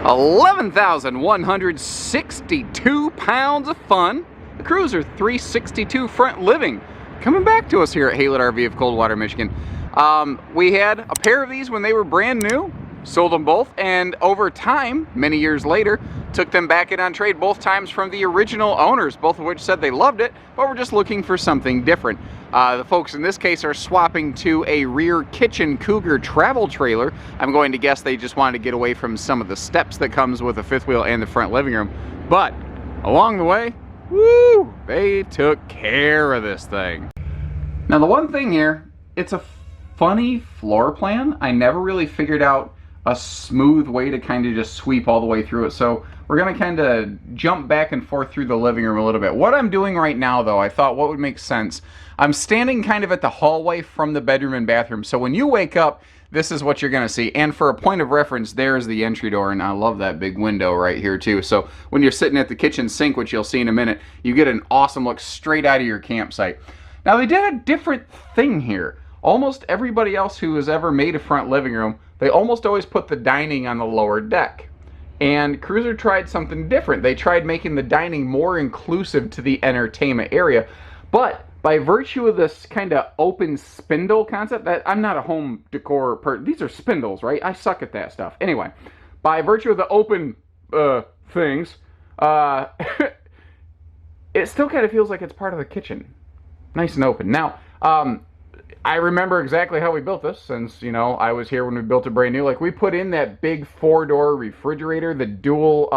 11,162 pounds of fun. The Cruiser 362 front living. Coming back to us here at Haylett RV of Coldwater, Michigan. We had a pair of these when they were brand new, sold them both, and over time, many years later, took them back in on trade, both times from the original owners, both of which said they loved it, but were just looking for something different. The folks in this case are swapping to a rear kitchen Cougar travel trailer. I'm going to guess they just wanted to get away from some of the steps that comes with a fifth wheel and the front living room. But along the way, woo, they took care of this thing. Now the one thing here, it's a funny floor plan. I never really figured out a smooth way to kind of just sweep all the way through it. So we're going to kind of jump back and forth through the living room a little bit. What I'm doing right now, though, I thought what would make sense, I'm standing kind of at the hallway from the bedroom and bathroom. So when you wake up, this is what you're going to see. And for a point of reference, there's the entry door. And I love that big window right here, too. So when you're sitting at the kitchen sink, which you'll see in a minute, you get an awesome look straight out of your campsite. Now, they did a different thing here. Almost everybody else who has ever made a front living room, they almost always put the dining on the lower deck. And Cruiser tried something different. They tried making the dining more inclusive to the entertainment area. But by virtue of this kind of open spindle concept, that I'm not a home decor person. These are spindles, right? I suck at that stuff. Anyway, by virtue of the open things, it still kind of feels like it's part of the kitchen. Nice and open. Now, I remember exactly how we built this, since, you know, I was here when we built it brand new. Like, we put in that big 4-door refrigerator, the dual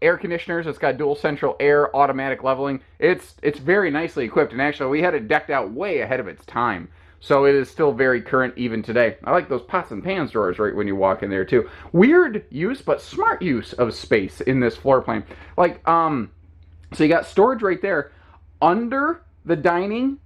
air conditioners. It's got dual central air, automatic leveling. It's very nicely equipped, and actually we had it decked out way ahead of its time. So it is still very current even today. I like those pots and pans drawers right when you walk in there too. Weird use, but smart use of space in this floor plan. Like, so you got storage right there. Under the dining,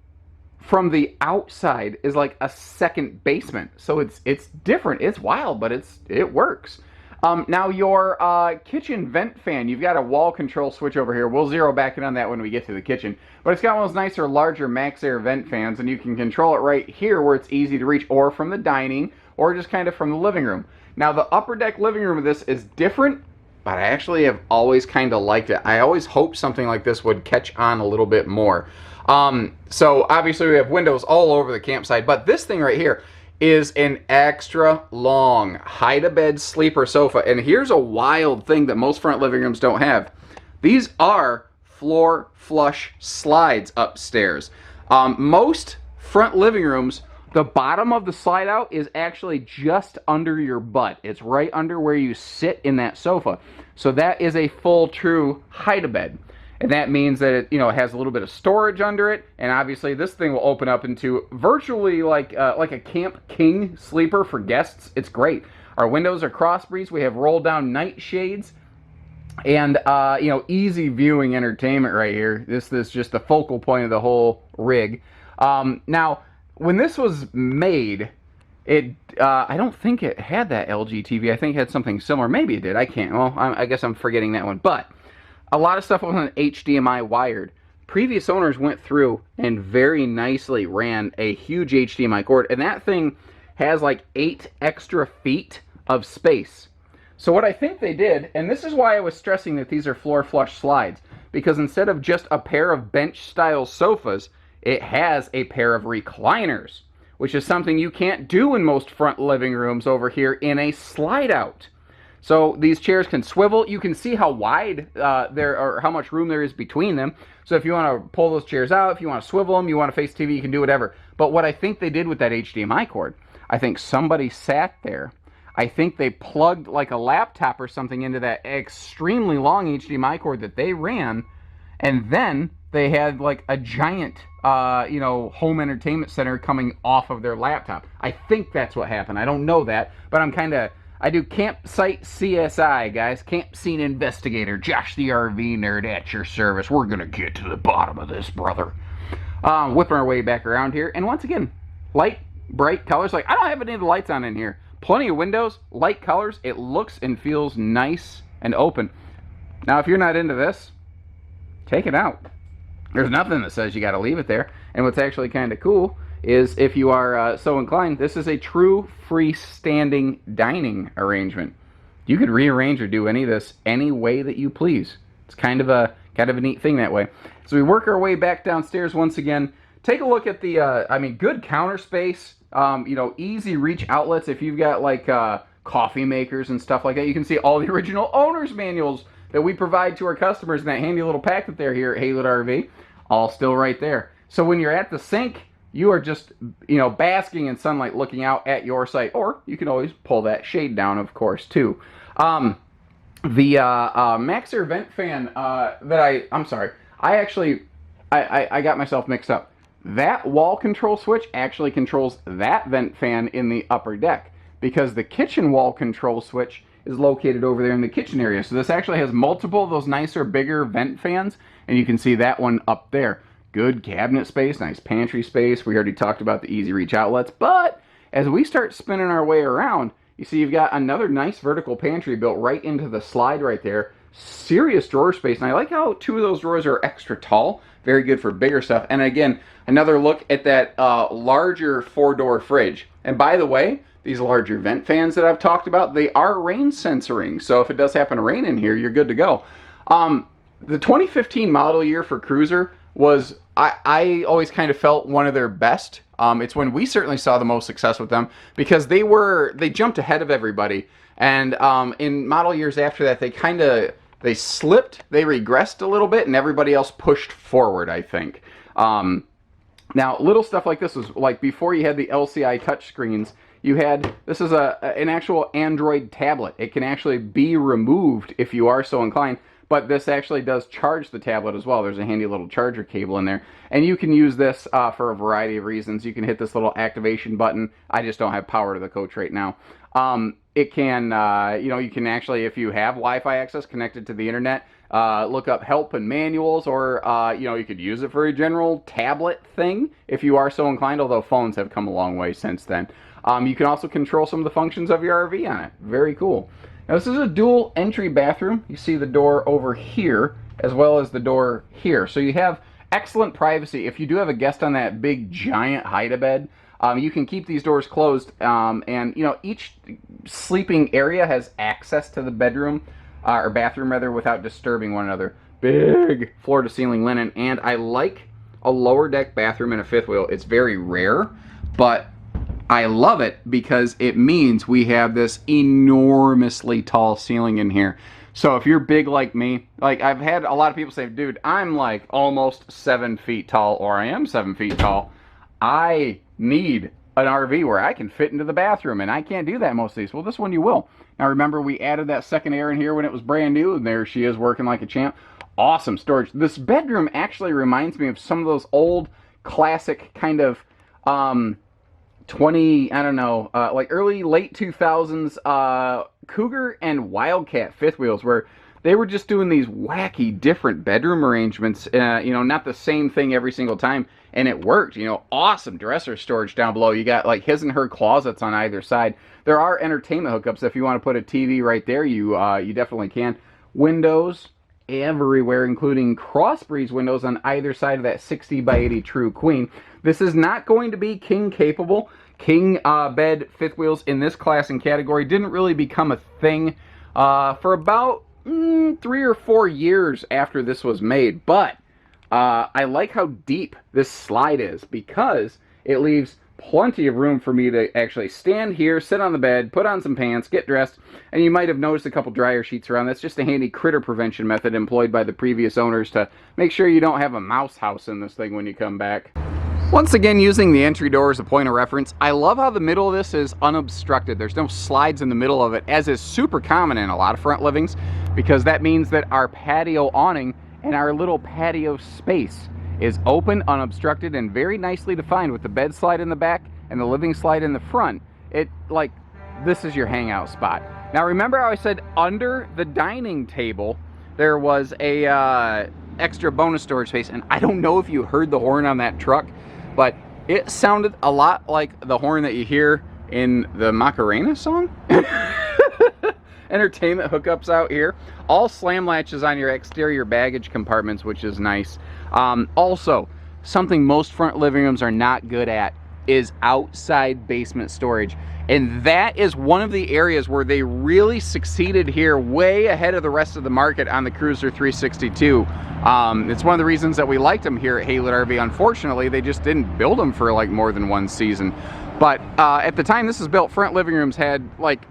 from the outside, is like a second basement. So it's different. It's wild, but it works. Now your kitchen vent fan, you've got a wall control switch over here. We'll zero back in on that when we get to the kitchen. But it's got one of those nicer, larger Max Air vent fans, and you can control it right here where it's easy to reach, or from the dining, or just kind of from the living room. Now the upper deck living room of this is different, but I actually have always kind of liked it. I always hoped something like this would catch on a little bit more. So obviously we have windows all over the campsite, but this thing right here is an extra long hide-a-bed sleeper sofa. And here's a wild thing that most front living rooms don't have. These are floor flush slides upstairs. Most front living rooms, the bottom of the slide out is actually just under your butt. It's right under where you sit in that sofa. So that is a full true hide-a-bed. And that means that it, you know, it has a little bit of storage under it, and obviously this thing will open up into virtually like a Camp King sleeper for guests. It's great. Our windows are cross breeze. We have roll-down night shades, and you know, easy viewing entertainment right here. This is just the focal point of the whole rig. Now, when this was made, I don't think it had that LG TV. I think it had something similar. Maybe it did. I can't. Well, I guess I'm forgetting that one, but a lot of stuff wasn't HDMI wired. Previous owners went through and very nicely ran a huge HDMI cord, and that thing has like 8 extra feet of space. So what I think they did, and this is why I was stressing that these are floor flush slides, because instead of just a pair of bench style sofas, it has a pair of recliners, which is something you can't do in most front living rooms over here in a slide out. So these chairs can swivel. You can see how wide or how much room there is between them. So if you want to pull those chairs out, if you want to swivel them, you want to face TV, you can do whatever. But what I think they did with that HDMI cord, I think somebody sat there. I think they plugged like a laptop or something into that extremely long HDMI cord that they ran, and then they had like a giant, you know, home entertainment center coming off of their laptop. I think that's what happened. I don't know that, but I do campsite CSI, guys. Camp Scene Investigator. Josh the RV Nerd at your service. We're going to get to the bottom of this, brother. Whipping our way back around here. And once again, light, bright colors. Like, I don't have any of the lights on in here. Plenty of windows, light colors. It looks and feels nice and open. Now, if you're not into this, take it out. There's nothing that says you got to leave it there. And what's actually kind of cool is, if you are so inclined, this is a true freestanding dining arrangement. You could rearrange or do any of this any way that you please. It's kind of a neat thing that way. So we work our way back downstairs once again. Take a look at the, good counter space. Easy reach outlets. If you've got like coffee makers and stuff like that, you can see all the original owner's manuals that we provide to our customers in that handy little packet there here at Haylett RV. All still right there. So when you're at the sink, you are just, basking in sunlight looking out at your site. Or you can always pull that shade down, of course, too. The Maxxair vent fan I got myself mixed up. That wall control switch actually controls that vent fan in the upper deck, because the kitchen wall control switch is located over there in the kitchen area. So this actually has multiple of those nicer, bigger vent fans, and you can see that one up there. Good cabinet space, nice pantry space. We already talked about the easy reach outlets, but as we start spinning our way around, you see you've got another nice vertical pantry built right into the slide right there. Serious drawer space, and I like how 2 of those drawers are extra tall. Very good for bigger stuff. And again, another look at that larger 4-door fridge. And by the way, these larger vent fans that I've talked about, they are rain sensoring. So if it does happen to rain in here, you're good to go. The 2015 model year for Cruiser was, I always kind of felt one of their best. It's when we certainly saw the most success with them, because they jumped ahead of everybody. And in model years after that, they slipped, they regressed a little bit, and everybody else pushed forward, I think. Now, little stuff like this was like before you had the LCI touchscreens, this is an actual Android tablet. It can actually be removed if you are so inclined, but this actually does charge the tablet as well. There's a handy little charger cable in there, and you can use this for a variety of reasons. You can hit this little activation button. I just don't have power to the coach right now. It can, you can actually, if you have Wi-Fi access connected to the internet, look up help and manuals, or, you could use it for a general tablet thing if you are so inclined, although phones have come a long way since then. You can also control some of the functions of your RV on it. Very cool. Now, this is a dual entry bathroom. You see the door over here as well as the door here. So you have excellent privacy. If you do have a guest on that big giant hide-a-bed, you can keep these doors closed, and each sleeping area has access to the bedroom, or bathroom rather, without disturbing one another. Big floor-to-ceiling linen, and I like a lower deck bathroom in a fifth wheel. It's very rare, but I love it because it means we have this enormously tall ceiling in here. So if you're big like me, like I've had a lot of people say, dude, I'm like almost 7 feet tall, or I am 7 feet tall. I need an RV where I can fit into the bathroom, and I can't do that most of these. Well, this one you will. Now remember, we added that second air in here when it was brand new, and there she is working like a champ. Awesome storage. This bedroom actually reminds me of some of those old classic kind of like early late 2000s Cougar and Wildcat fifth wheels, where they were just doing these wacky different bedroom arrangements, not the same thing every single time, and it worked. Awesome dresser storage down below. You got like his and her closets on either side. There are entertainment hookups. If you want to put a TV right there, you definitely can. Windows everywhere, including cross breeze windows on either side of that 60 by 80 True Queen. This is not going to be king capable. King bed fifth wheels in this class and category didn't really become a thing for about 3 or 4 years after this was made. But I like how deep this slide is, because it leaves plenty of room for me to actually stand here, sit on the bed, put on some pants, get dressed, and you might have noticed a couple dryer sheets around. That's just a handy critter prevention method employed by the previous owners to make sure you don't have a mouse house in this thing when you come back. Once again, using the entry door as a point of reference, I love how the middle of this is unobstructed. There's no slides in the middle of it, as is super common in a lot of front livings, because that means that our patio awning and our little patio space is open, unobstructed, and very nicely defined, with the bed slide in the back and the living slide in the front. This is your hangout spot. Now remember how I said under the dining table there was a extra bonus storage space, and I don't know if you heard the horn on that truck, but it sounded a lot like the horn that you hear in the Macarena song. Entertainment hookups out here. All slam latches on your exterior baggage compartments, which is nice. Also, something most front living rooms are not good at is outside basement storage. And that is one of the areas where they really succeeded here, way ahead of the rest of the market on the Cruiser 362. It's one of the reasons that we liked them here at Haylett RV. Unfortunately, they just didn't build them for like more than one season. But at the time this was built, front living rooms had like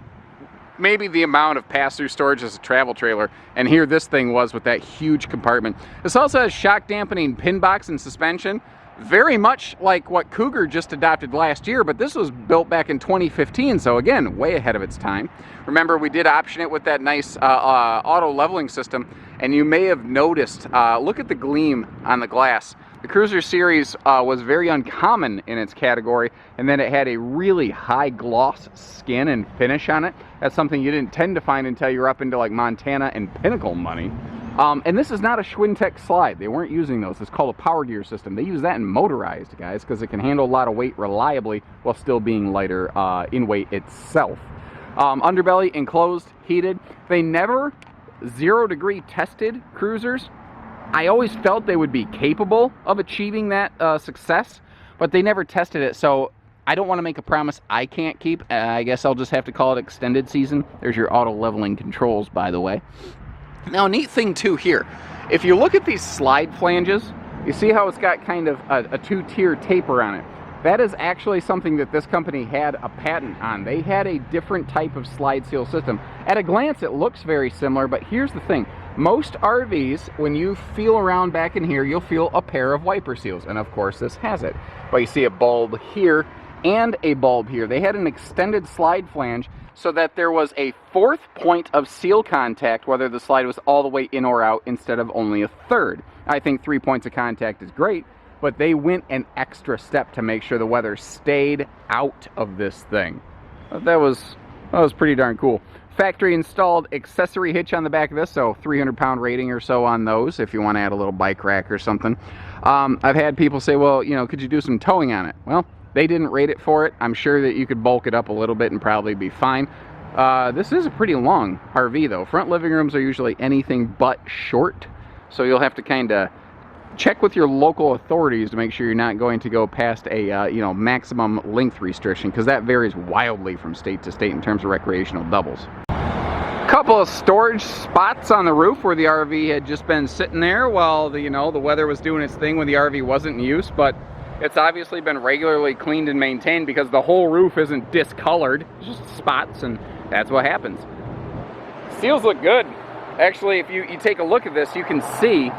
maybe the amount of pass-through storage as a travel trailer, and here this thing was with that huge compartment. This also has shock dampening pin box and suspension, very much like what Cougar just adopted last year, but this was built back in 2015, so again, way ahead of its time. Remember, we did option it with that nice auto leveling system, and you may have noticed, look at the gleam on the glass. The Cruiser series was very uncommon in its category, and then it had a really high gloss skin and finish on it. That's something you didn't tend to find until you're up into like Montana and Pinnacle money. And this is not a Schwintek slide. They weren't using those. It's called a power gear system. They use that in motorized, guys, because it can handle a lot of weight reliably while still being lighter in weight itself. Underbelly enclosed, heated. They never 0 degree tested Cruisers. I always felt they would be capable of achieving that success, but they never tested it, so I don't want to make a promise I can't keep. I guess I'll just have to call it extended season. There's your auto leveling controls, by the way. Now, a neat thing too here, if you look at these slide flanges, you see how it's got kind of a two-tier taper on it. That is actually something that this company had a patent on. They had a different type of slide seal system. At a glance, it looks very similar, but here's the thing. Most RVs, when you feel around back in here, you'll feel a pair of wiper seals, and of course this has it. But you see a bulb here and a bulb here. They had an extended slide flange so that there was a 4th point of seal contact, whether the slide was all the way in or out, instead of only a 3rd. I think 3 points of contact is great, but they went an extra step to make sure the weather stayed out of this thing. That was pretty darn cool. Factory installed accessory hitch on the back of this, so 300-pound rating or so on those if you want to add a little bike rack or something. I've had people say, well, you know, could you do some towing on it? Well, they didn't rate it for it. I'm sure that you could bulk it up a little bit and probably be fine. This is a pretty long RV though. Front living rooms are usually anything but short, so you'll have to kind of check with your local authorities to make sure you're not going to go past a maximum length restriction, because that varies wildly from state to state in terms of recreational doubles. Couple of storage spots on the roof where the RV had just been sitting there while the weather was doing its thing when the RV wasn't in use, but it's obviously been regularly cleaned and maintained because the whole roof isn't discolored. It's just spots, and that's what happens. Seals look good. Actually, if you take a look at this, you can see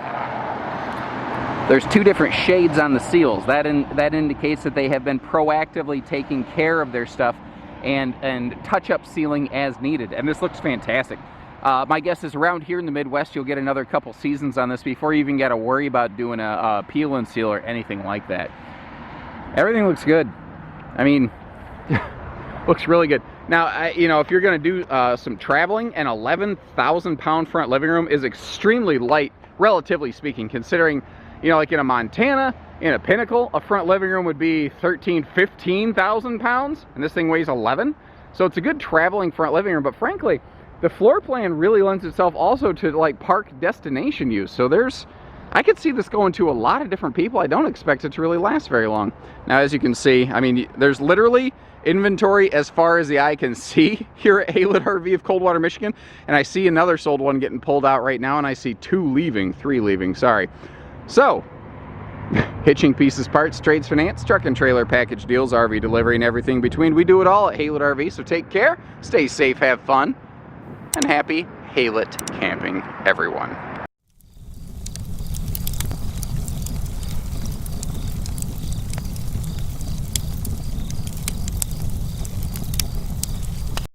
there's 2 different shades on the seals. That indicates that they have been proactively taking care of their stuff and touch-up sealing as needed. And this looks fantastic. My guess is around here in the Midwest, you'll get another couple seasons on this before you even got to worry about doing a peel and seal or anything like that. Everything looks good. I mean, looks really good. Now, if you're going to do some traveling, an 11,000-pound front living room is extremely light, relatively speaking, considering, like in a Montana, in a Pinnacle, a front living room would be 15,000 pounds, and this thing weighs 11. So it's a good traveling front living room, but frankly, the floor plan really lends itself also to like park destination use. So I could see this going to a lot of different people. I don't expect it to really last very long. Now, as you can see, I mean, there's literally inventory as far as the eye can see here at Haylett RV of Coldwater, Michigan. And I see another sold one getting pulled out right now, and I see 3 leaving, sorry. So, hitching, pieces, parts, trades, finance, truck and trailer package deals, RV delivery, and everything between. We do it all at Haylett RV, so take care, stay safe, have fun, and happy Haylett camping, everyone.